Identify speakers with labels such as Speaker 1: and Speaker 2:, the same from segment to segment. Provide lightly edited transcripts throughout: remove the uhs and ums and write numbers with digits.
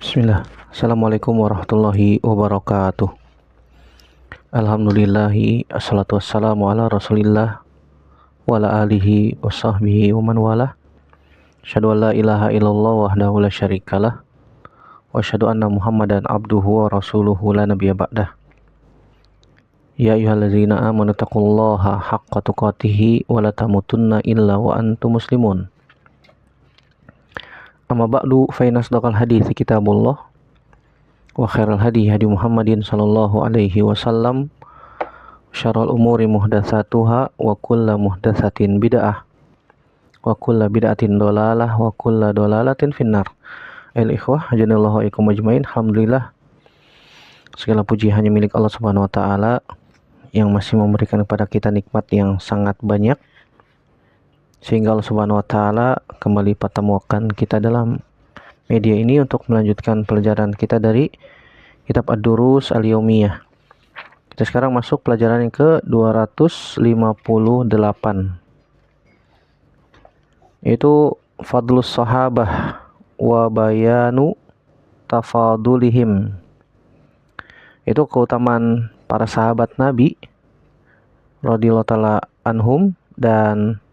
Speaker 1: Bismillah. Assalamualaikum warahmatullahi wabarakatuh. Alhamdulillahi assalatu wassalamu ala rasulillah wa ala alihi wa sahbihi wa man walah. Asyhadu an la ilaha illallah wahdahu la syarikalah wa asyhadu anna muhammadan abduhu wa rasuluhu la nabiyya ba'dah. Ya ayyuhallazina amanu taqullaha haqqa tuqatih wa la tamutunna illa wa antum muslimun. Amma ba'du fa inna asdaqal hadiits kitabullah wa khairal hadi hadi Muhammadin sallallahu alaihi wasallam, syarrul umuri muhdatsatuha wa kullu muhdatsatin bid'ah wa kullu bid'atin dhalalah wa kullu dhalalatin finnar. Ikhwah hajanallahu wa ikum ajmain. Alhamdulillah, segala puji hanya milik Allah Subhanahu wa taala yang masih memberikan kepada kita nikmat yang sangat banyak, sehingga Allah Subhanahu wa taala kembali pertemukan kita dalam media ini untuk melanjutkan pelajaran kita dari kitab Ad-Durus Al-Yaumiyah. Kita sekarang masuk pelajaran yang ke-258, yaitu Fadlus Sahabah wa Bayanu Tafadulihim. Itu keutamaan para sahabat Nabi radhiyallahu taala anhum dan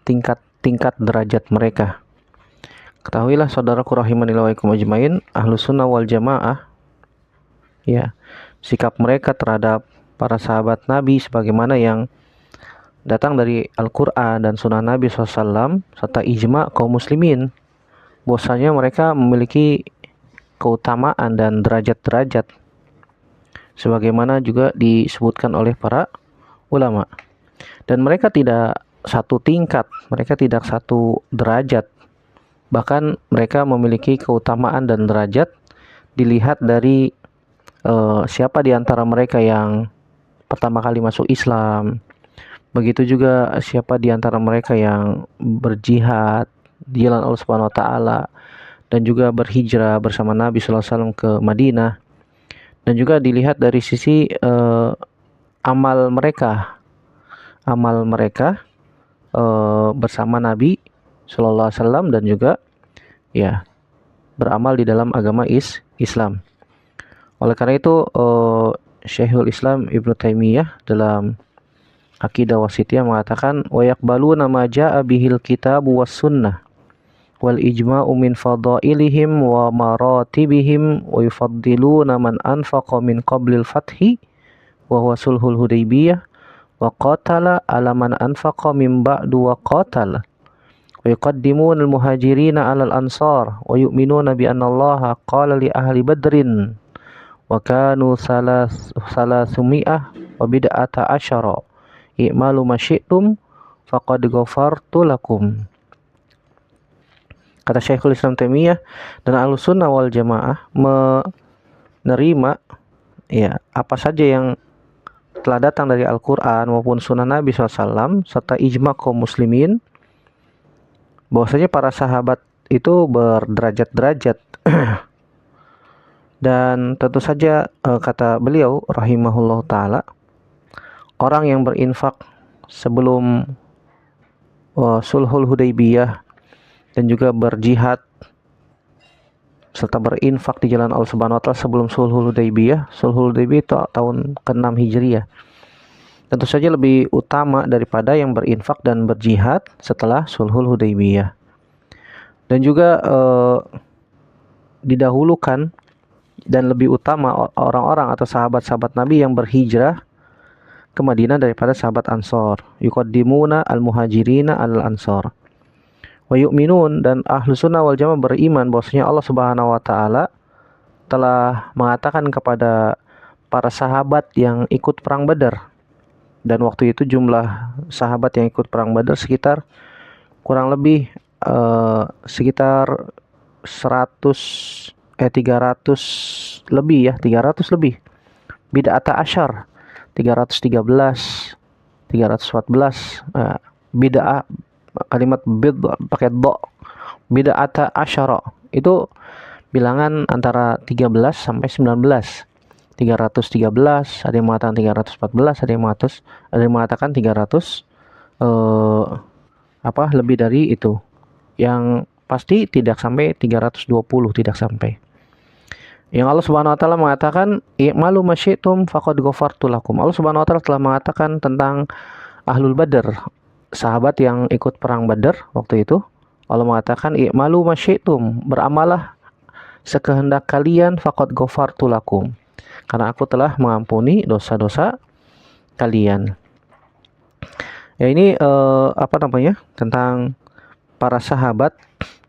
Speaker 1: tingkat-tingkat derajat mereka. Ketahuilah saudaraku rahimanillah wa ikum ajmain, Ahlus Sunnah wal Jamaah, ya, sikap mereka terhadap para sahabat Nabi sebagaimana yang datang dari Al-Quran dan Sunnah Nabi SAW serta ijma kaum muslimin, bahwasanya mereka memiliki keutamaan dan derajat-derajat sebagaimana juga disebutkan oleh para ulama. Dan mereka tidak satu tingkat, mereka tidak satu derajat. Bahkan mereka memiliki keutamaan dan derajat dilihat dari siapa di antara mereka yang pertama kali masuk Islam. Begitu juga siapa di antara mereka yang berjihad di jalan Allah Subhanahu wa taala dan juga berhijrah bersama Nabi sallallahu alaihi wasallam ke Madinah. Dan juga dilihat dari sisi amal mereka bersama Nabi sallallahu alaihi wasallam dan juga ya beramal di dalam agama Islam. Oleh karena itu Syekhul Islam Ibnu Taimiyah dalam Aqidah Wasithiyah mengatakan wa yaqbaluna ma jaa bihil kitab was sunnah wal ijma'u min fadailihim wa maratibihim wa yufaddiluna man anfaqa min qablil fathi wa huwa sulhul Hudaybiyah wa qatala ala man anfaqa min ba'du wa qatala wa yuqaddimuna al-muhajirina 'ala al-ansar wa yu'minuna bi anna Allah qala li ahli Badrin wa kanu salasumiyah wa bid'ata asyara i'malu ma syi'tum faqad ghafartu lakum. Kata Syekhul Islam Taimiyah, dan Ahlus Sunnah wal Jamaah menerima ya apa saja yang telah datang dari Al-Quran maupun Sunnah Nabi SAW serta ijma kaum muslimin, bahwasanya para sahabat itu berderajat-derajat. Dan tentu saja kata beliau rahimahullah ta'ala, orang yang berinfak sebelum sulhul Hudaybiyah dan juga berjihad serta berinfak di jalan Allah Subhanahu wa taala sebelum sulhul Hudaybiyah. Sulhul Hudaybiyah itu tahun ke-6 Hijriah. Tentu saja lebih utama daripada yang berinfak dan berjihad setelah sulhul Hudaybiyah. Dan juga didahulukan dan lebih utama orang-orang atau sahabat-sahabat Nabi yang berhijrah ke Madinah daripada sahabat Ansor. Yuqaddimuna al-muhajirina al-ansor. Wa yu'minun, dan Ahlus Sunnah wal Jamaah beriman bahwasanya Allah Subhanahu wa taala telah mengatakan kepada para sahabat yang ikut perang Badar. Dan waktu itu jumlah sahabat yang ikut perang Badar sekitar kurang lebih sekitar 300 lebih ya, 300 lebih. Bid'ata asyar 313, 314. Bid'ah, kalimat bid pakai do, bid'ata asyara itu bilangan antara 13 sampai 19. 313, ada yang mengatakan 314, ada yang mengatakan 300 lebih dari itu. Yang pasti tidak sampai 320, tidak sampai. Yang Allah Subhanahu wa taala mengatakan, "I'malu masyitum faqad ghafartu lakum." Allah Subhanahu wa taala telah mengatakan tentang Ahlul Badar, sahabat yang ikut perang Badar waktu itu. Allah mengatakan, "I'malu masyitum." Beramalah sekehendak kalian, faqad ghafartu lakum. Karena aku telah mengampuni dosa-dosa kalian. Ya ini apa namanya? Tentang para sahabat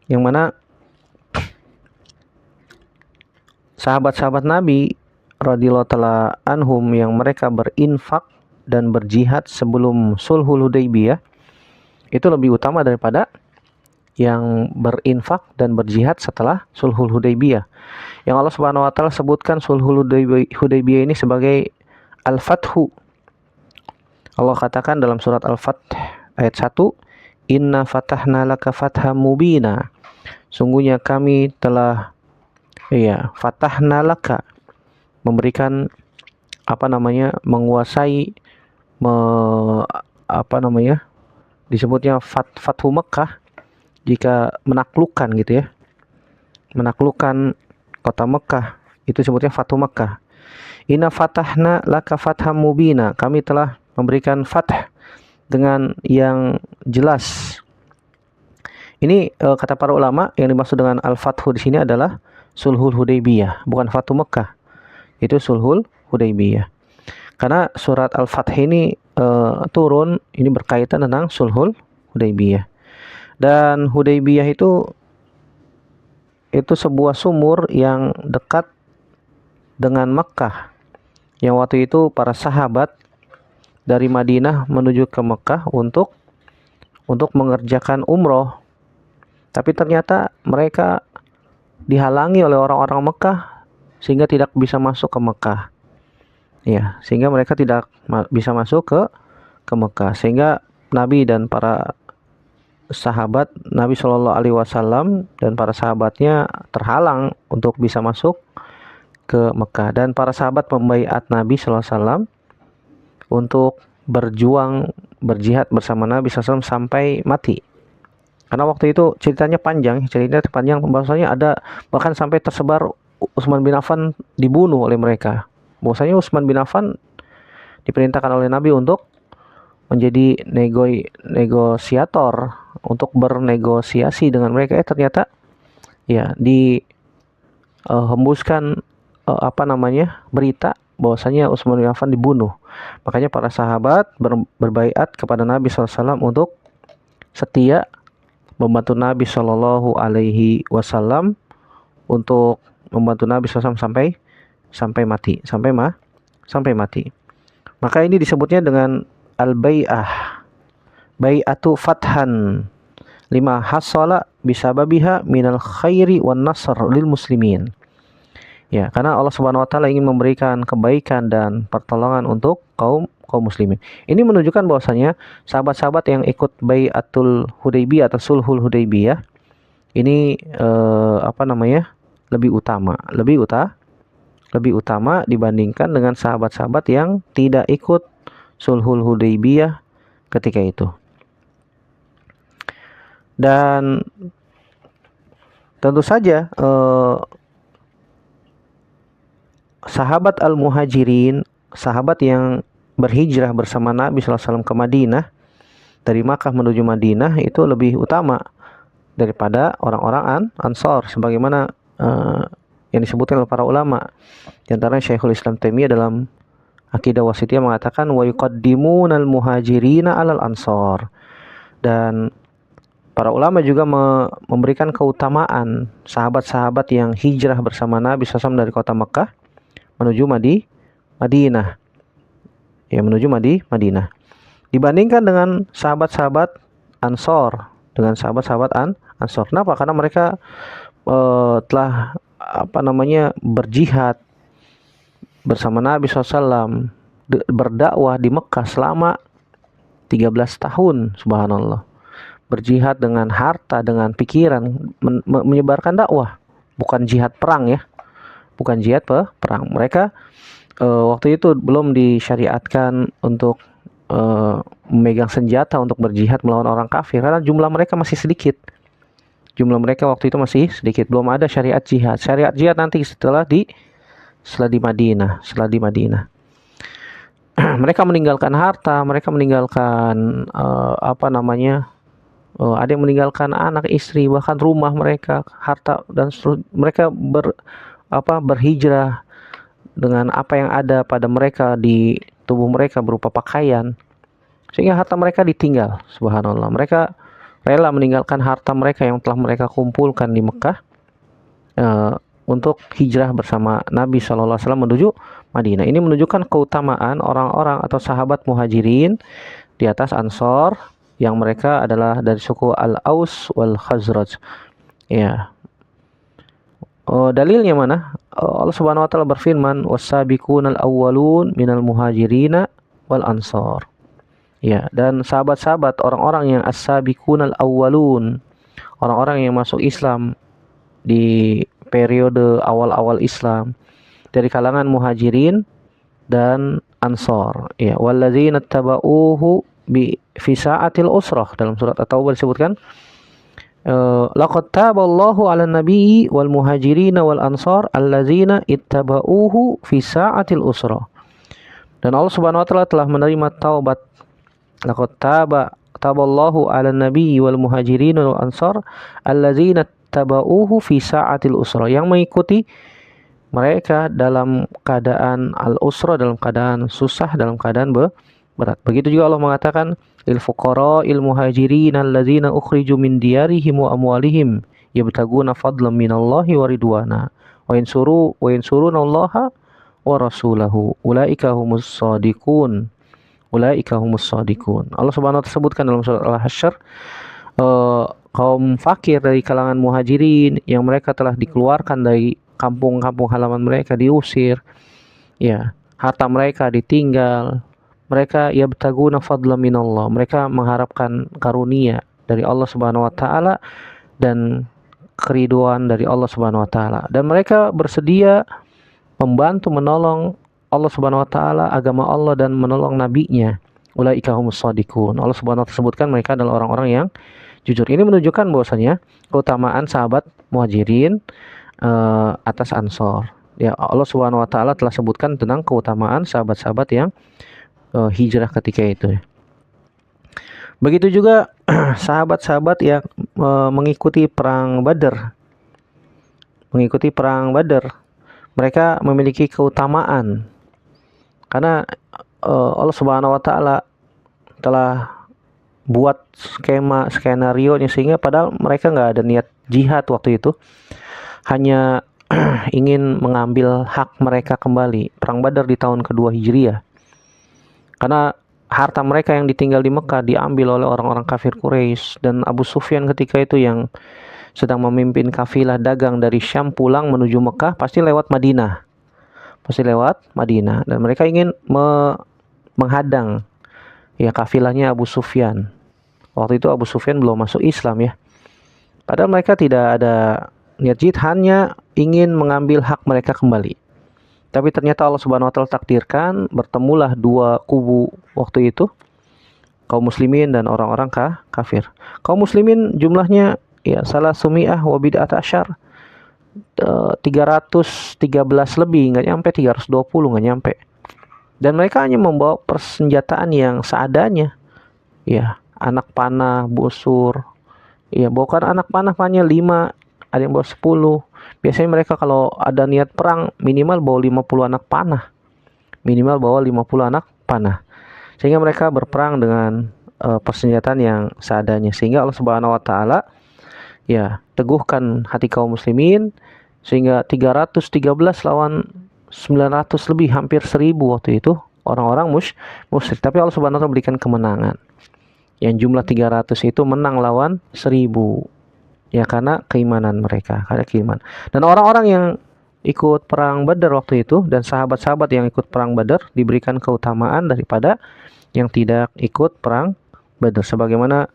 Speaker 1: yang mana sahabat-sahabat Nabi radhiyallahu taala anhum yang mereka berinfak dan berjihad sebelum Sulhul Hudaybiyah itu lebih utama daripada yang berinfak dan berjihad setelah Sulhul Hudaybiyah. Yang Allah Subhanahu wa taala sebutkan Sulhul Hudaybiyah ini sebagai Al-Fathu. Allah katakan dalam surat Al-Fath ayat 1, "Inna fatahna laka fatham mubina." Sungguhnya kami telah fatahna laka, memberikan menguasai disebutnya Fathu Mekah, jika menaklukkan gitu ya, menaklukkan kota Mekah, itu sebutnya Fathu Mekah. Inna fatahna laka fatham mubina, kami telah memberikan fath dengan yang jelas. Ini kata para ulama, yang dimaksud dengan al-fathu di sini adalah Sulhul Hudaybiyah, bukan Fathu Mekah. Itu Sulhul Hudaybiyah. Karena surat Al-Fath ini turun, ini berkaitan tentang Sulhul Hudaybiyah. Dan Hudaybiyah itu sebuah sumur yang dekat dengan Mekah. Yang waktu itu para sahabat dari Madinah menuju ke Mekah untuk mengerjakan umroh. Tapi ternyata mereka dihalangi oleh orang-orang Mekah sehingga tidak bisa masuk ke Mekah. Ya, sehingga mereka tidak bisa masuk ke Mekah. Sehingga Nabi dan para sahabat Nabi Shallallahu Alaihi Wasallam dan para sahabatnya terhalang untuk bisa masuk ke Mekah. Dan para sahabat membaiat Nabi Shallallahu Alaihi Wasallam untuk berjuang, berjihad bersama Nabi SAW sampai mati. Karena waktu itu ceritanya panjang bahwasanya ada bahkan sampai tersebar Utsman bin Affan dibunuh oleh mereka. Bahwasanya Utsman bin Affan diperintahkan oleh Nabi untuk menjadi negosiator, untuk bernegosiasi dengan mereka. Ternyata ya dihembuskan berita bahwasanya Utsman bin Affan dibunuh. Makanya para sahabat berbaiat kepada Nabi SAW untuk setia membantu Nabi Shallallahu Alaihi Wasallam, untuk membantu Nabi SAW sampai mati. Maka ini disebutnya dengan al-bai'ah, bai'atu fathan lima hasala bisababiha minal khairi wan nasr lil muslimin. Ya, karena Allah Subhanahu wa taala ingin memberikan kebaikan dan pertolongan untuk kaum muslimin. Ini menunjukkan bahwasanya sahabat-sahabat yang ikut Bai'atul Hudaybiyah atau Sulhul Hudaybiyah ini lebih utama dibandingkan dengan sahabat-sahabat yang tidak ikut Sulhul Hudaybiyah ketika itu. Dan tentu saja sahabat al-muhajirin, sahabat yang berhijrah bersama Nabi SAW ke Madinah, dari Makkah menuju Madinah, itu lebih utama daripada orang-orang Ansor, sebagaimana yang disebutkan oleh para ulama. Di antaranya Syekhul Islam Taimiyah dalam Aqidah Wasithiyah mengatakan wa yuqaddimunal muhajirina 'alal ansor. Dan para ulama juga memberikan keutamaan sahabat-sahabat yang hijrah bersama Nabi SAW dari kota Mekah menuju Madinah. Ya, menuju Madinah. Dibandingkan dengan sahabat-sahabat Ansor, Ansor. Kenapa? Karena mereka telah berjihad bersama Nabi SAW, berdakwah di Mekah selama 13 tahun, subhanallah. Berjihad dengan harta, dengan pikiran, menyebarkan dakwah, bukan jihad perang ya. Bukan jihad perang. Mereka waktu itu belum disyariatkan untuk memegang senjata untuk berjihad melawan orang kafir, karena jumlah mereka masih sedikit. Jumlah mereka waktu itu masih sedikit, belum ada syariat jihad. Syariat jihad nanti setelah di Madinah, setelah di Madinah. Mereka meninggalkan harta, mereka meninggalkan ada yang meninggalkan anak, istri, bahkan rumah mereka, harta dan mereka berhijrah dengan apa yang ada pada mereka di tubuh mereka berupa pakaian, sehingga harta mereka ditinggal. Subhanallah, mereka rela meninggalkan harta mereka yang telah mereka kumpulkan di Mekah untuk hijrah bersama Nabi SAW menuju Madinah. Ini menunjukkan keutamaan orang-orang atau sahabat muhajirin di atas Ansor, yang mereka adalah dari suku Al-Aus wal Khazraj. Ya. Dalilnya mana? Allah Subhanahu wa taala berfirman, "Was-sabiqunal awwalun minal muhajirina wal ansor." Ya, dan sahabat-sahabat, orang-orang yang as-sabiqunal awwalun, orang-orang yang masuk Islam di periode awal-awal Islam dari kalangan muhajirin dan ansor. Ya, walladzina tabauhu fi sa'atil usrah, dalam surat At-Taubah disebutkan, laqad taballahu 'alan nabiyyi wal muhajirin wal ansar allazina ittaba'uhu fi sa'atil usrah. Dan Allah Subhanahu wa taala telah menerima taubat. Laqad taballahu 'alan nabiyyi wal muhajirin wal ansar allazina ittaba'uhu fi sa'atil usrah, yang mengikuti mereka dalam keadaan al-usrah, dalam keadaan susah, dalam keadaan berat. Begitu juga Allah mengatakan, lil fuqara'il muhajirin alladzina ukhriju min diyarihim wa amwalihim yabtaguna fadlan minallahi wa ridwana wa yansurunallaha wa rasulahu ulaika humus shadiqun. Allah Subhanahu wa taala sebutkan dalam surat Al-Hasyr, kaum fakir dari kalangan muhajirin yang mereka telah dikeluarkan dari kampung-kampung halaman mereka, diusir, ya, harta mereka ditinggal. Mereka yabtaguna fadlan minallah, mereka mengharapkan karunia dari Allah Subhanahu wa taala dan keriduan dari Allah Subhanahu wa taala, dan mereka bersedia membantu menolong Allah Subhanahu wa taala, agama Allah, dan menolong nabinya. Ulaika humus shadiqun. Allah Subhanahu wa taala sebutkan mereka adalah orang-orang yang jujur. Ini menunjukkan bahwasanya keutamaan sahabat muhajirin atas ansor. Ya, Allah Subhanahu wa taala telah sebutkan tentang keutamaan sahabat-sahabat yang hijrah ketika itu. Begitu juga sahabat-sahabat yang mengikuti perang Badar. Mereka memiliki keutamaan karena Allah Subhanahu wa taala telah buat skenario-nya, sehingga padahal mereka nggak ada niat jihad waktu itu, hanya ingin mengambil hak mereka kembali. Perang Badar di tahun kedua Hijriah. Karena harta mereka yang ditinggal di Mekah diambil oleh orang-orang kafir Quraisy, dan Abu Sufyan ketika itu yang sedang memimpin kafilah dagang dari Syam pulang menuju Mekah, pasti lewat Madinah, dan mereka ingin menghadang ya kafilahnya Abu Sufyan. Waktu itu Abu Sufyan belum masuk Islam ya, padahal mereka tidak ada niat jihad, hanya ingin mengambil hak mereka kembali. Tapi ternyata Allah Subhanahu wa taala takdirkan bertemulah dua kubu waktu itu, kaum muslimin dan orang-orang kafir. Kaum muslimin jumlahnya ya salah sumi'ah wa bid'at asyar, 313 lebih, nggak nyampe 320, nggak nyampe. Dan mereka hanya membawa persenjataan yang seadanya, ya, anak panah, busur, ya, bukan anak panah hanya 5, ada yang bawa 10. Biasanya mereka kalau ada niat perang minimal bawa 50 anak panah. Sehingga mereka berperang dengan persenjataan yang seadanya, sehingga Allah Subhanahu wa taala ya teguhkan hati kaum muslimin, sehingga 313 lawan 900 lebih, hampir 1000 waktu itu orang-orang musyrik. Tapi Allah Subhanahu wa taala berikan kemenangan. Yang jumlah 300 itu menang lawan 1000. Ya, karena keimanan mereka, Dan orang-orang yang ikut perang Badar waktu itu, dan sahabat-sahabat yang ikut perang Badar diberikan keutamaan daripada yang tidak ikut perang Badar. Sebagaimana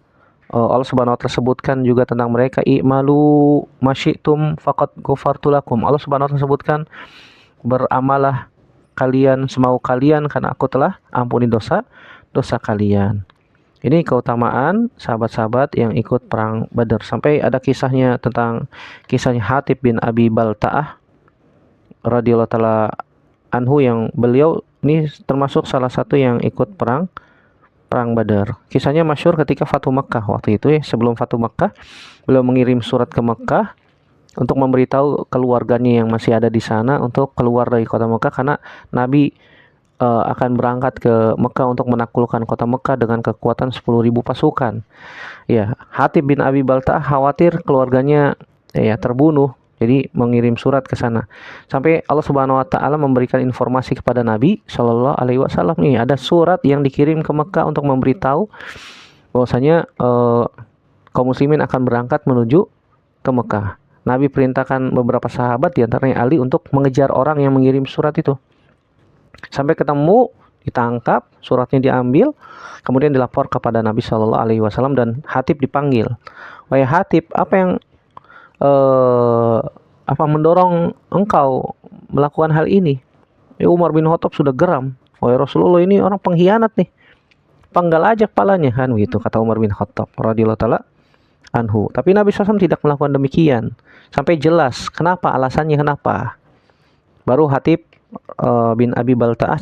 Speaker 1: Allah Subhanahu wa taala sebutkan juga tentang mereka, i'malu masyitum faqad ghafartu lakum. Allah Subhanahu wa taala sebutkan, beramalah kalian semau kalian karena aku telah ampuni dosa kalian. Ini keutamaan sahabat-sahabat yang ikut perang Badar. Sampai ada kisahnya tentang kisahnya Hatib bin Abi Balta'ah radhiyallahu taala anhu, yang beliau ini termasuk salah satu yang ikut perang Badar. Kisahnya masyhur ketika Fatu Makkah waktu itu ya, sebelum Fatu Makkah, beliau mengirim surat ke Makkah untuk memberitahu keluarganya yang masih ada di sana untuk keluar dari kota Makkah, karena Nabi akan berangkat ke Mekah untuk menaklukkan kota Mekah dengan kekuatan 10.000 pasukan. Ya, Hatib bin Abi Balta'ah khawatir keluarganya terbunuh, jadi mengirim surat ke sana. Sampai Allah Subhanahu wa taala memberikan informasi kepada Nabi Shallallahu alaihi wasallam, nih ada surat yang dikirim ke Mekah untuk memberitahu bahwasanya kaum muslimin akan berangkat menuju ke Mekah. Nabi perintahkan beberapa sahabat, diantaranya Ali, untuk mengejar orang yang mengirim surat itu. Sampai ketemu, ditangkap, suratnya diambil, kemudian dilapor kepada Nabi Shallallahu Alaihi Wasallam, dan Hatib dipanggil. Wahai Hatib, apa yang mendorong engkau melakukan hal ini? Umar bin Khattab sudah geram. Wahai Rasulullah, ini orang pengkhianat nih, penggal aja kepalanya, kan begitu kata Umar bin Khattab radhiyallahu taala anhu. Tapi Nabi SAW tidak melakukan demikian sampai jelas kenapa, alasannya kenapa. Baru Hatib bin Abi Balta'ah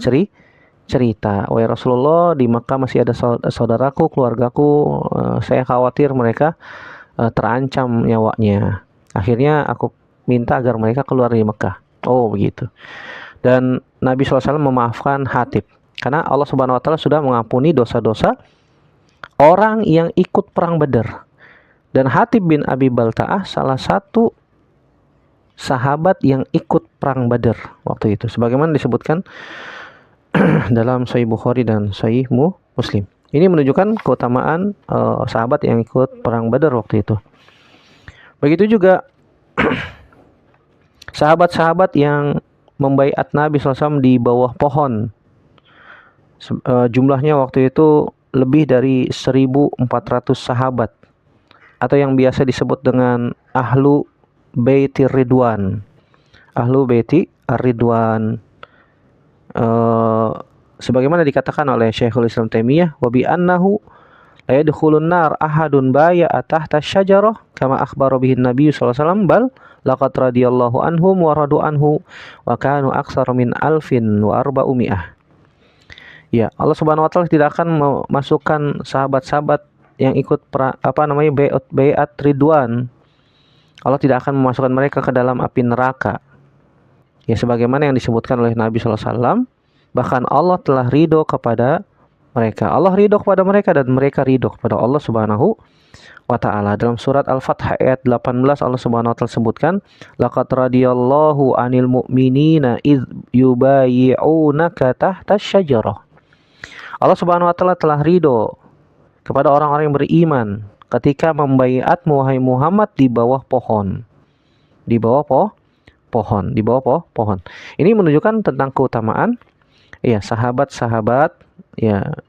Speaker 1: cerita, wahai Rasulullah, di Makkah masih ada saudaraku, keluargaku, saya khawatir mereka terancam nyawanya. Akhirnya aku minta agar mereka keluar dari Makkah. Oh begitu. Dan Nabi SAW memaafkan Hatib, karena Allah Subhanahu wa taala sudah mengampuni dosa-dosa orang yang ikut perang Badar. Dan Hatib bin Abi Balta'ah salah satu sahabat yang ikut perang Badar waktu itu, sebagaimana disebutkan dalam Sahih Bukhari dan Sahih Muslim. Ini menunjukkan keutamaan sahabat yang ikut perang Badar waktu itu. Begitu juga sahabat-sahabat yang membaiat Nabi SAW di bawah pohon. Jumlahnya waktu itu lebih dari 1.400 sahabat, atau yang biasa disebut dengan Ahlu Baiti Ridwan. Ahlu Baiti Ar-Ridwan. Sebagaimana dikatakan oleh Syekhul Islam Taimiyah, wa bi annahu la yadkhulun nar ahadun baya'a tahta syajarah kama akhbara bihi Nabi sallallahu alaihi wasallam, bal laqad radiyallahu anhum wa radu anhu wa kanu aktsara min 1,400. Ya, Allah Subhanahu wa taala tidak akan memasukkan sahabat-sahabat yang ikut baiat Ridwan. Allah tidak akan memasukkan mereka ke dalam api neraka. Ya, sebagaimana yang disebutkan oleh Nabi sallallahu alaihi wasallam, bahkan Allah telah ridho kepada mereka. Allah ridho kepada mereka dan mereka ridho kepada Allah Subhanahu wa taala. Dalam surat Al-Fath ayat 18, Allah Subhanahu wa taala sebutkan, laqad radiyallahu 'anil mu'minina idz yubayyi'unaka tahta syajarah. Allah Subhanahu wa taala telah ridho kepada orang-orang yang beriman ketika membaiatmu wahai Muhammad di bawah pohon. Di bawah pohon. Ini menunjukkan tentang keutamaan sahabat-sahabat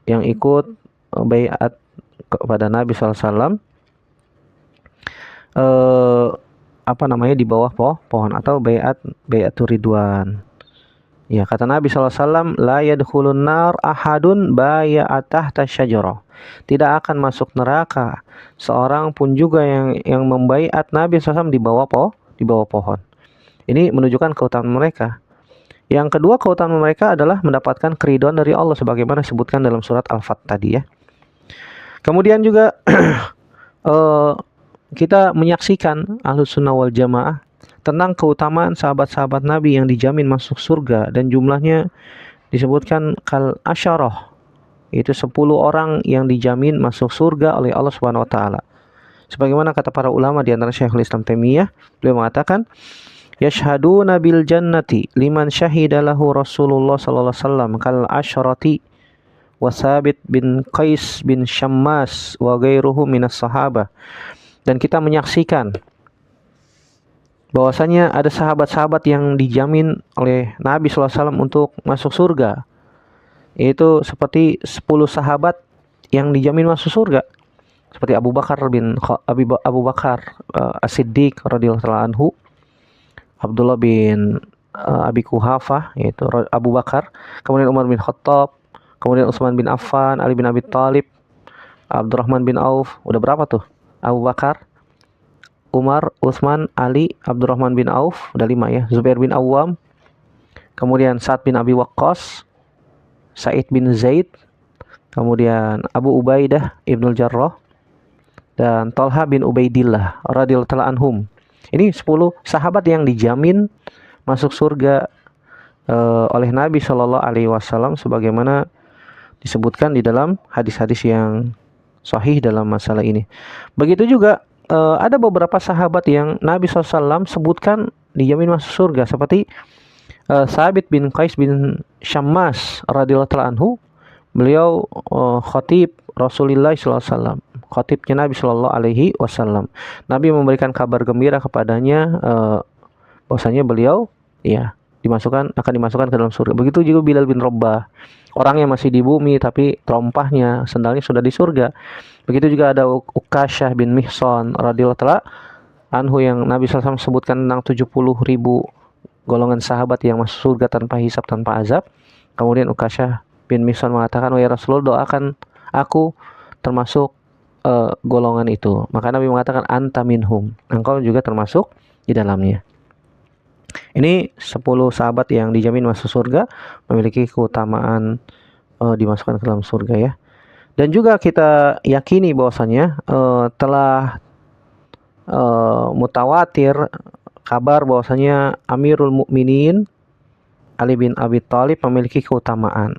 Speaker 1: yang ikut baiat kepada Nabi SAW di bawah pohon, atau baiatur Ridwan. Ya, kata Nabi SAW, la yadkhulun nar ahadun bai'a tahta syajarah. Tidak akan masuk neraka seorang pun juga yang membaiat Nabi SAW di bawah pohon. Ini menunjukkan keutamaan mereka. Yang kedua, keutamaan mereka adalah mendapatkan keridhaan dari Allah, sebagaimana disebutkan dalam surat Al-Fath tadi ya. Kemudian juga kita menyaksikan Ahlus Sunnah wal Jamaah tentang keutamaan sahabat-sahabat Nabi yang dijamin masuk surga, dan jumlahnya disebutkan kal asyarah. Itu 10 orang yang dijamin masuk surga oleh Allah Subhanahu wa taala. Sebagaimana kata para ulama, di antara Syekhul Islam Taimiyah, beliau mengatakan, yashhaduna bil jannati liman syahida lahu Rasulullah sallallahu alaihi wasallam kal asyrati wa Thabit bin Qais bin Syammas wa ghairuhu minas sahabah. Dan kita menyaksikan bahwasanya ada sahabat-sahabat yang dijamin oleh Nabi sallallahu alaihi wasallam untuk masuk surga. Itu seperti 10 sahabat yang dijamin masuk surga, seperti Abu Bakar As-Siddiq radhiyallahu anhu, Abdullah bin Abi Quhafah, yaitu Abu Bakar, kemudian Umar bin Khattab, kemudian Utsman bin Affan, Ali bin Abi Thalib, Abdurrahman bin Auf, udah berapa tuh? Abu Bakar, Umar, Utsman, Ali, Abdurrahman bin Auf, udah 5 ya. Zubair bin Awam, kemudian Sa'ad bin Abi Waqqas, Sa'id bin Zaid, kemudian Abu Ubaidah Ibnul Jarrah, dan Thalha bin Ubaidillah radhiyallahu ta'ala anhum. Ini 10 sahabat yang dijamin masuk surga oleh Nabi Shallallahu Alaihi Wasallam sebagaimana disebutkan di dalam hadis-hadis yang sahih dalam masalah ini. Begitu juga ada beberapa sahabat yang Nabi SAW sebutkan dijamin masuk surga seperti Sabit bin Qais bin Syammas radhiyallahu ta'ala anhu. Beliau khatib Rasulullah SAW, khatibnya Nabi Shallallahu Alaihi Wasallam. Nabi memberikan kabar gembira kepadanya bahwasanya beliau ya akan dimasukkan ke dalam surga. Begitu juga Bilal bin Rabah, orangnya masih di bumi tapi terompahnya, sendalnya sudah di surga. Begitu juga ada Ukasyah bin Mihsan radhiyallahu ta'ala anhu yang Nabi SAW sebutkan tentang 70.000 golongan sahabat yang masuk surga tanpa hisab, tanpa azab. Kemudian Ukasyah bin Mihsan mengatakan, "Wahai Rasulullah, doakan aku termasuk golongan itu." Maka Nabi mengatakan, "Anta minhum." Engkau juga termasuk di dalamnya. Ini 10 sahabat yang dijamin masuk surga, memiliki keutamaan dimasukkan ke dalam surga ya. Dan juga kita yakini bahwasanya telah mutawatir kabar bahwasanya Amirul Mukminin Ali bin Abi Thalib memiliki keutamaan.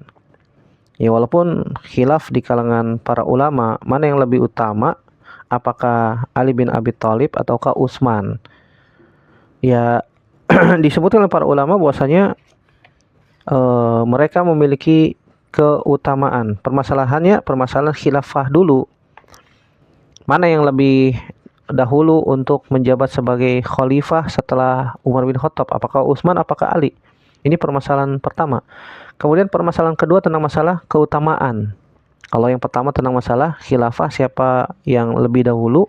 Speaker 1: Ya, walaupun khilaf di kalangan para ulama mana yang lebih utama, apakah Ali bin Abi Thalib ataukah Utsman. Ya, disebutkan oleh para ulama bahwasanya mereka memiliki keutamaan. Permasalahan khilafah dulu. Mana yang lebih dahulu untuk menjabat sebagai khalifah setelah Umar bin Khattab? Apakah Utsman, apakah Ali? Ini permasalahan pertama. Kemudian permasalahan kedua tentang masalah keutamaan. Kalau yang pertama tentang masalah khilafah, siapa yang lebih dahulu.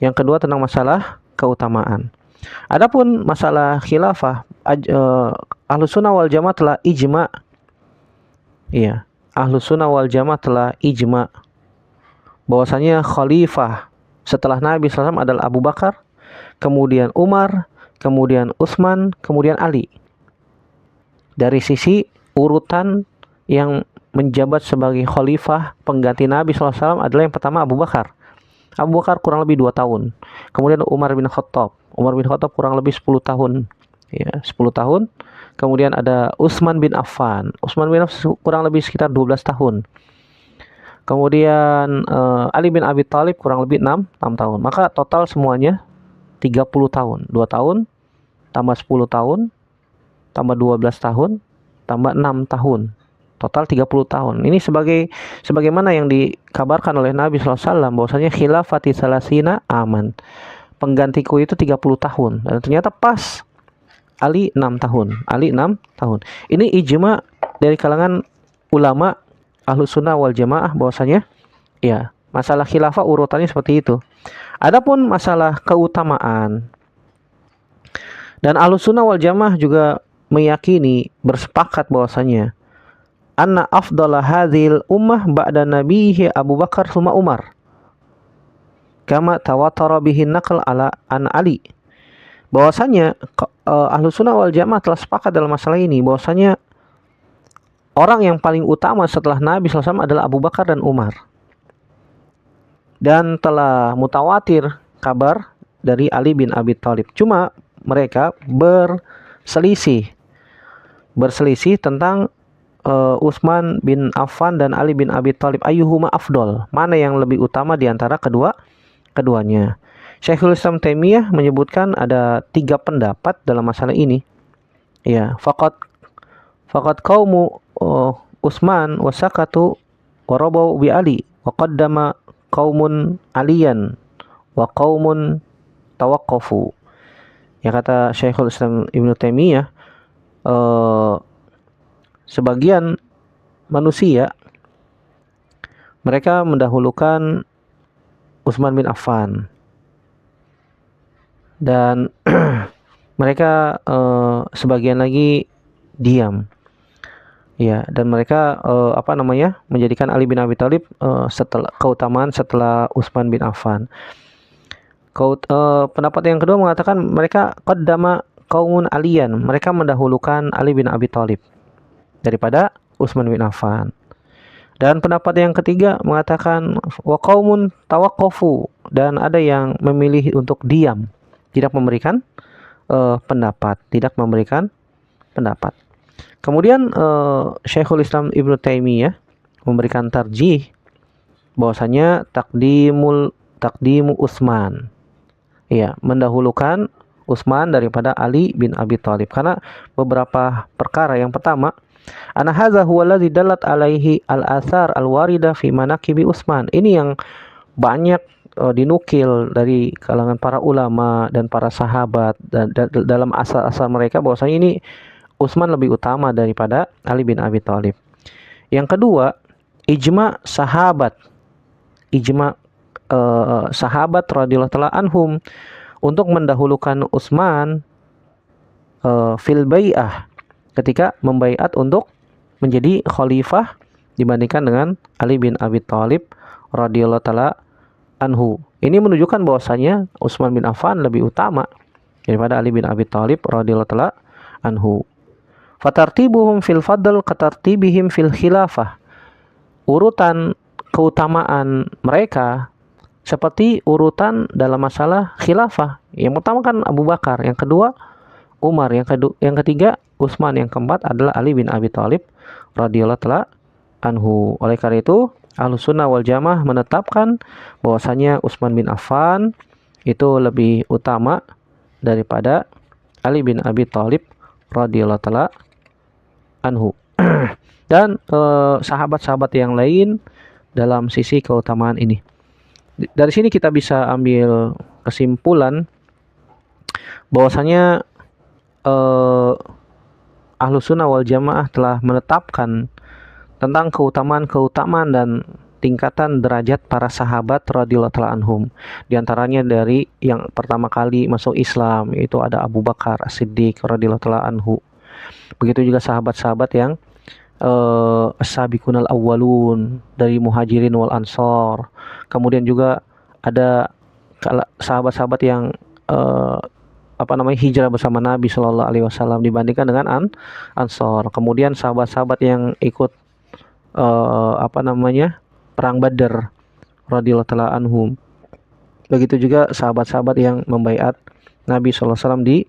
Speaker 1: Yang kedua tentang masalah keutamaan. Adapun masalah khilafah, Ahlus Sunnah wal Jamaah telah ijma. Iya, Ahlus Sunnah wal Jamaah telah ijma bahwasanya khalifah setelah Nabi SAW adalah Abu Bakar, kemudian Umar, kemudian Utsman, kemudian Ali. Dari sisi urutan yang menjabat sebagai khalifah pengganti Nabi SAW adalah yang pertama Abu Bakar. Abu Bakar kurang lebih 2 tahun. Kemudian Umar bin Khattab kurang lebih 10 tahun. Ya, 10 tahun. Kemudian ada Utsman bin Affan. Kurang lebih sekitar 12 tahun. Kemudian Ali bin Abi Thalib kurang lebih 6 tahun. Maka total semuanya 30 tahun. 2 tahun tambah 10 tahun tambah 12 tahun tambah 6 tahun. Total 30 tahun. Ini sebagaimana yang dikabarkan oleh Nabi SAW bahwasanya khilafati salasina aman. Penggantiku itu 30 tahun. Dan ternyata pas Ali 6 tahun. Ini ijma dari kalangan ulama Ahlus Sunnah wal Jamaah bahwasanya ya, masalah khilafah urutannya seperti itu. Adapun masalah keutamaan, dan Ahlus Sunnah wal Jamaah juga meyakini, bersepakat bahwasanya anna afdala hadhil ummah ba'da nabiyhi Abu Bakar summa Umar. Kama tawatara bihi naql ala an Ali. Bahwasanya Ahlus Sunnah wal Jamaah telah sepakat dalam masalah ini bahwasanya orang yang paling utama setelah Nabi SAW adalah Abu Bakar dan Umar. Dan telah mutawatir kabar dari Ali bin Abi Thalib. Cuma mereka berselisih tentang Utsman bin Affan dan Ali bin Abi Thalib, ayyuhuma afdol, mana yang lebih utama di antara keduanya. Syekhul Islam Taimiyah menyebutkan ada 3 pendapat dalam masalah ini. Ya, faqad qaumu Utsman wasakatu warabau bi Ali wa qaddama qaumun aliyan wa qaumun tawaqqafu. Ya, kata Syekhul Islam Ibnu Taimiyah, sebagian manusia mereka mendahulukan Utsman bin Affan dan mereka sebagian lagi diam. Ya, dan mereka menjadikan Ali bin Abi Thalib setelah keutamaan setelah Utsman bin Affan. Pendapat yang kedua mengatakan mereka qaddama qaumun aliyan, mereka mendahulukan Ali bin Abi Thalib daripada Utsman bin Affan. Dan pendapat yang ketiga mengatakan wa qaumun tawaqqafu, dan ada yang memilih untuk diam, tidak memberikan tidak memberikan pendapat. Kemudian Syekhul Islam Ibnu Taimiyah memberikan tarjih bahwasanya takdimu Utsman. Ya, mendahulukan Utsman daripada Ali bin Abi Thalib karena beberapa perkara. Yang pertama, ana hadza huwa allazi dallat alaihi al-athar al-warida fi manaqibi Utsman. Ini yang banyak dinukil dari kalangan para ulama dan para sahabat dan dalam asal-asal mereka bahwasanya ini Utsman lebih utama daripada Ali bin Abi Thalib. Yang kedua, ijma sahabat radhiyallahu taala anhum untuk mendahulukan Utsman fil bai'ah, ketika membaiat untuk menjadi khalifah dibandingkan dengan Ali bin Abi Thalib radhiyallahu taala anhu. Ini menunjukkan bahwasanya Utsman bin Affan lebih utama daripada Ali bin Abi Thalib radhiyallahu taala anhu. Fatartibuhum fil fadl katartibihim fil khilafah. Urutan keutamaan mereka seperti urutan dalam masalah khilafah. Yang pertama kan Abu Bakar, yang kedua Umar, yang ketiga Utsman, yang keempat adalah Ali bin Abi Thalib radhiyallahu taala anhu. Oleh karena itu, Ahlus Sunnah wal Jamaah menetapkan bahwasanya Utsman bin Affan itu lebih utama daripada Ali bin Abi Thalib radhiyallahu taala anhu. Dan sahabat-sahabat yang lain dalam sisi keutamaan ini. Dari sini kita bisa ambil kesimpulan bahwasanya Ahlus Sunnah wal Jamaah telah menetapkan tentang keutamaan dan tingkatan derajat para sahabat radhiyallahu taala anhum. Di antaranya dari yang pertama kali masuk Islam yaitu ada Abu Bakar As-Siddiq radhiyallahu taala anhu. Begitu juga sahabat-sahabat yang as-sabiqunal awwalun dari Muhajirin wal Ansor. Kemudian juga ada sahabat-sahabat yang hijrah bersama Nabi Shallallahu Alaihi Wasallam dibandingkan dengan Ansor. Kemudian sahabat-sahabat yang ikut perang Badar radhiyallahu taala anhum. Begitu juga sahabat-sahabat yang membaiat Nabi Shallallahu Alaihi Wasallam di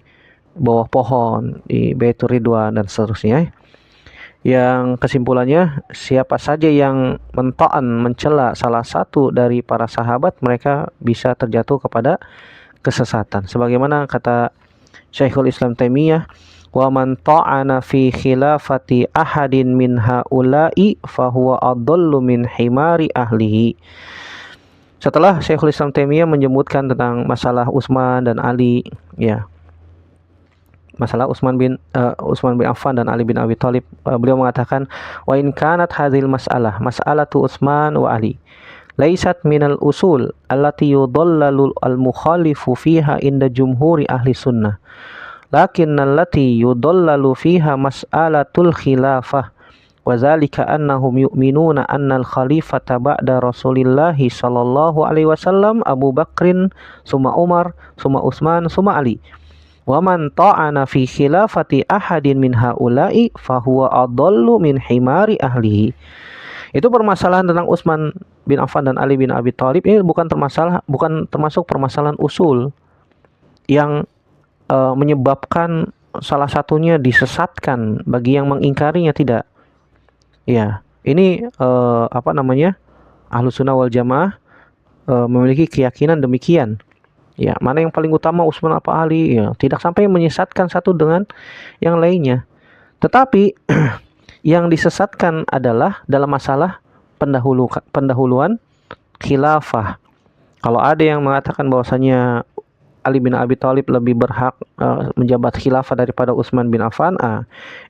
Speaker 1: bawah pohon di Baitur Ridwan dan seterusnya. Yang kesimpulannya, siapa saja yang mencela salah satu dari para sahabat, mereka bisa terjatuh kepada kesesatan. Sebagaimana kata Syekhul Islam Taimiyah, wa man ta'ana fi khilafati ahadin min haula'i fahuwa adallu min himari ahlihi. Setelah Syekhul Islam Taimiyah menyebutkan tentang masalah Utsman dan Ali, ya, masalah Utsman bin Affan dan Ali bin Abi Thalib, beliau mengatakan wa in kanat hadhil mas'alatu Utsman wa Ali laisat minal usul allati yudallalu al-mukhalifu fiha inda jumhuri ahli sunnah, lakin allati yudallalu fiha mas'alatul khilafah wa zalika annahum yu'minuna anna al-khalifata ba'da Rasulillahi sallallahu alaihi wasallam Abu Bakrin summa Umar summa Utsman summa Ali. Wa man ta'ana fi khilafati ahadin min haula'i fahuwa adallu min himari ahlihi. Itu permasalahan tentang Utsman bin Affan dan Ali bin Abi Thalib ini bukan termasuk permasalahan usul yang menyebabkan salah satunya disesatkan bagi yang mengingkarinya, tidak. Ya, ini Ahlus Sunnah wal Jamaah memiliki keyakinan demikian. Ya, mana yang paling utama Utsman apa Ali? Ya, tidak sampai menyesatkan satu dengan yang lainnya. Tetapi yang disesatkan adalah dalam masalah pendahuluan khilafah. Kalau ada yang mengatakan bahwasanya Ali bin Abi Thalib lebih berhak menjabat khilafah daripada Utsman bin Affan,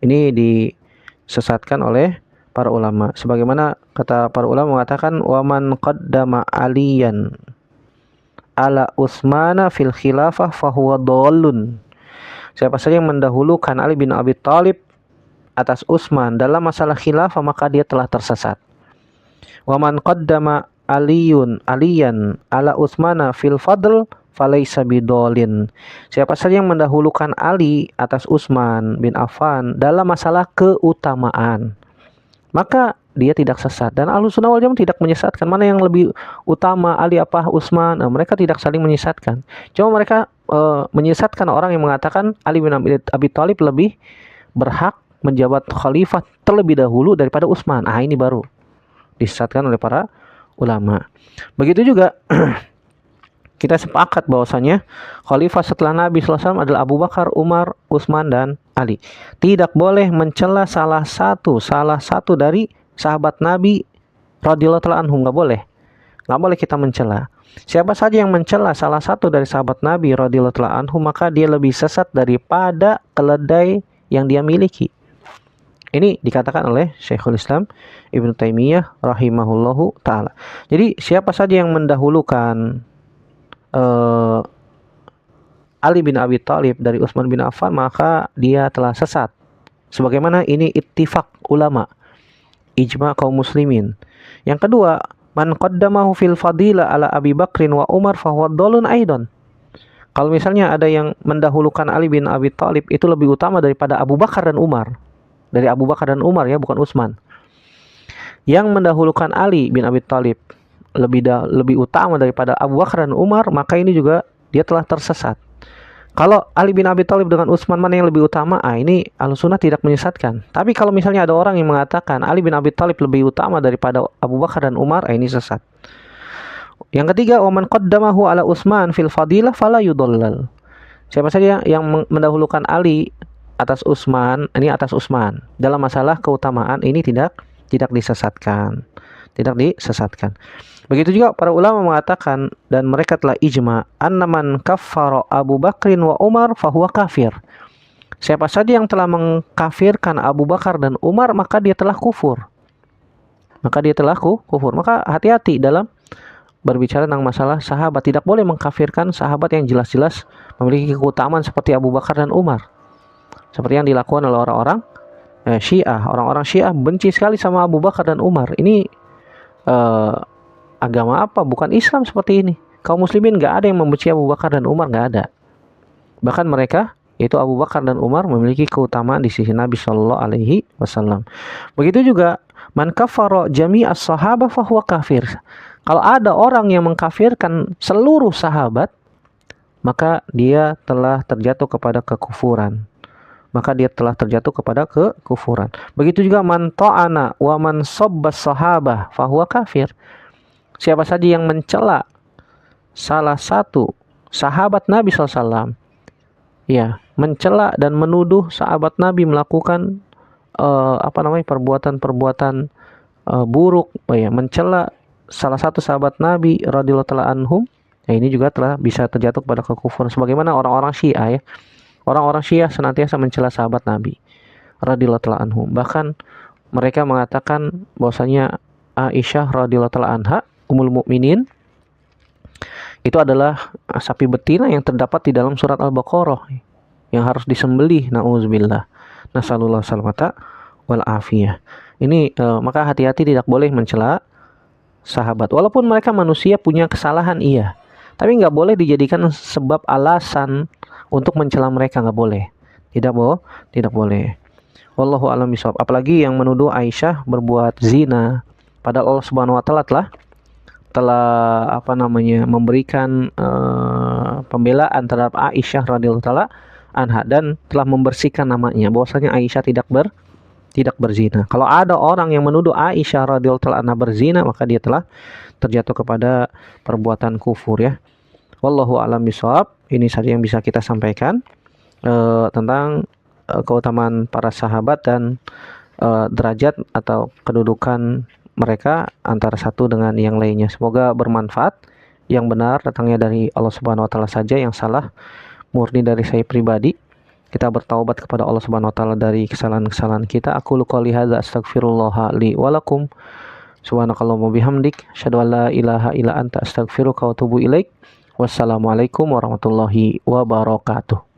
Speaker 1: ini disesatkan oleh para ulama. Sebagaimana kata para ulama mengatakan wa man qaddama aliyan ala Utsmana fil khilafah fahuwa dhallun. Siapa saja yang mendahulukan Ali bin Abi Thalib atas Utsman dalam masalah khilafah, maka dia telah tersesat. Wa man qaddama aliyan ala Utsmana fil fadl falaisa bidolin. Siapa saja yang mendahulukan Ali atas Utsman bin Affan dalam masalah keutamaan, maka dia tidak sesat. Dan Ahlussunnah wal Jamaah tidak menyesatkan. Mana yang lebih utama, Ali apa Utsman? Mereka tidak saling menyesatkan. Cuma mereka menyesatkan orang yang mengatakan Ali bin Abi Thalib lebih berhak menjabat khalifah terlebih dahulu daripada Utsman. Ini baru disesatkan oleh para ulama. Begitu juga kita sepakat bahwasanya khalifah setelah Nabi SAW adalah Abu Bakar, Umar, Utsman, dan Ali. Tidak boleh mencela salah satu dari sahabat Nabi radhiyallahu ta'ala anhum, nggak boleh kita mencela. Siapa saja yang mencela salah satu dari sahabat Nabi radhiyallahu ta'ala anhum, maka dia lebih sesat daripada keledai yang dia miliki. Ini dikatakan oleh Syekhul Islam Ibnu Taimiyah rahimahullahu ta'ala. Jadi siapa saja yang mendahulukan Ali bin Abi Thalib dari Utsman bin Affan, maka dia telah sesat. Sebagaimana ini ittifaq ulama, ijma kaum muslimin. Yang kedua, man qaddamahu fil fadila ala Abi Bakrin wa Umar fahuwa dhalun aidan. Kalau misalnya ada yang mendahulukan Ali bin Abi Thalib, itu lebih utama daripada Abu Bakar dan Umar. Dari Abu Bakar dan Umar ya, bukan Utsman. Yang mendahulukan Ali bin Abi Thalib lebih utama daripada Abu Bakar dan Umar, maka ini juga dia telah tersesat. Kalau Ali bin Abi Thalib dengan Utsman, mana yang lebih utama? Ini Ahlussunnah tidak menyesatkan. Tapi kalau misalnya ada orang yang mengatakan Ali bin Abi Thalib lebih utama daripada Abu Bakar dan Umar, ini sesat. Yang ketiga, wa man qaddamahu ala Utsman fil fadilah fala yudallal. Siapa saja yang mendahulukan Ali atas Utsman, ini atas Utsman dalam masalah keutamaan, ini tidak disesatkan. Begitu juga para ulama mengatakan, dan mereka telah ijma, annaman kaffara Abu Bakrin wa Umar fahuwa kafir. Siapa saja yang telah mengkafirkan Abu Bakar dan Umar, maka dia telah kufur. Maka hati-hati dalam berbicara tentang masalah sahabat. Tidak boleh mengkafirkan sahabat yang jelas-jelas memiliki keutamaan seperti Abu Bakar dan Umar. Seperti yang dilakukan oleh orang-orang Syiah. Orang-orang Syiah benci sekali sama Abu Bakar dan Umar. Ini agama apa? Bukan Islam seperti ini. Kaum muslimin gak ada yang membenci Abu Bakar dan Umar, gak ada. Bahkan mereka, yaitu Abu Bakar dan Umar, memiliki keutamaan di sisi Nabi Shallallahu Alaihi Wasallam. Begitu juga man kafara jami'as sahabah fahuwa kafir. Kalau ada orang yang mengkafirkan seluruh sahabat, maka dia telah terjatuh kepada kekufuran. Begitu juga man ta'ana wa man sabbas sahabah fahuwa kafir. Siapa saja yang mencela salah satu sahabat Nabi SAW, ya, mencela dan menuduh sahabat Nabi melakukan perbuatan-perbuatan buruk, ya, mencela salah satu sahabat Nabi radhiyallahu ta'ala anhum, ya, ini juga telah bisa terjatuh kepada kekufuran. Sebagaimana orang-orang Syiah, ya. Orang-orang Syiah senantiasa mencela sahabat Nabi radhiyallahu ta'ala anhum. Bahkan mereka mengatakan bahwasanya Aisyah radhiyallahu ta'ala anha, Ummul Mukminin, itu adalah sapi betina yang terdapat di dalam surat Al-Baqarah yang harus disembelih. Nauzubillah. Nasallallahu salamata wal afiyah. Ini maka hati-hati, tidak boleh mencela sahabat. Walaupun mereka manusia punya kesalahan, iya. Tapi nggak boleh dijadikan sebab alasan untuk mencela mereka, nggak boleh. Tidak boleh. Wallahu a'lam bishawab. Apalagi yang menuduh Aisyah berbuat zina, padahal Allah Subhanahu wa taala telah memberikan pembelaan terhadap Aisyah radhiyallahu taala anha dan telah membersihkan namanya, bahwasanya Aisyah tidak berzina. Kalau ada orang yang menuduh Aisyah radhiyallahu taala anha berzina, maka dia telah terjatuh kepada perbuatan kufur, ya. Wallahu a'lam bishawab. Ini saja yang bisa kita sampaikan tentang keutamaan para sahabat dan derajat atau kedudukan mereka antara satu dengan yang lainnya. Semoga bermanfaat. Yang benar datangnya dari Allah Subhanahu wa taala saja, yang salah murni dari saya pribadi. Kita bertaubat kepada Allah Subhanahu wa taala dari kesalahan-kesalahan kita. Aqulu qouli hadza astaghfirullah li wa lakum. Subhanakallahumma bihamdik, asyhadu an la ilaha illa anta astaghfiruka wa atubu ilaik. Wassalamualaikum warahmatullahi wabarakatuh.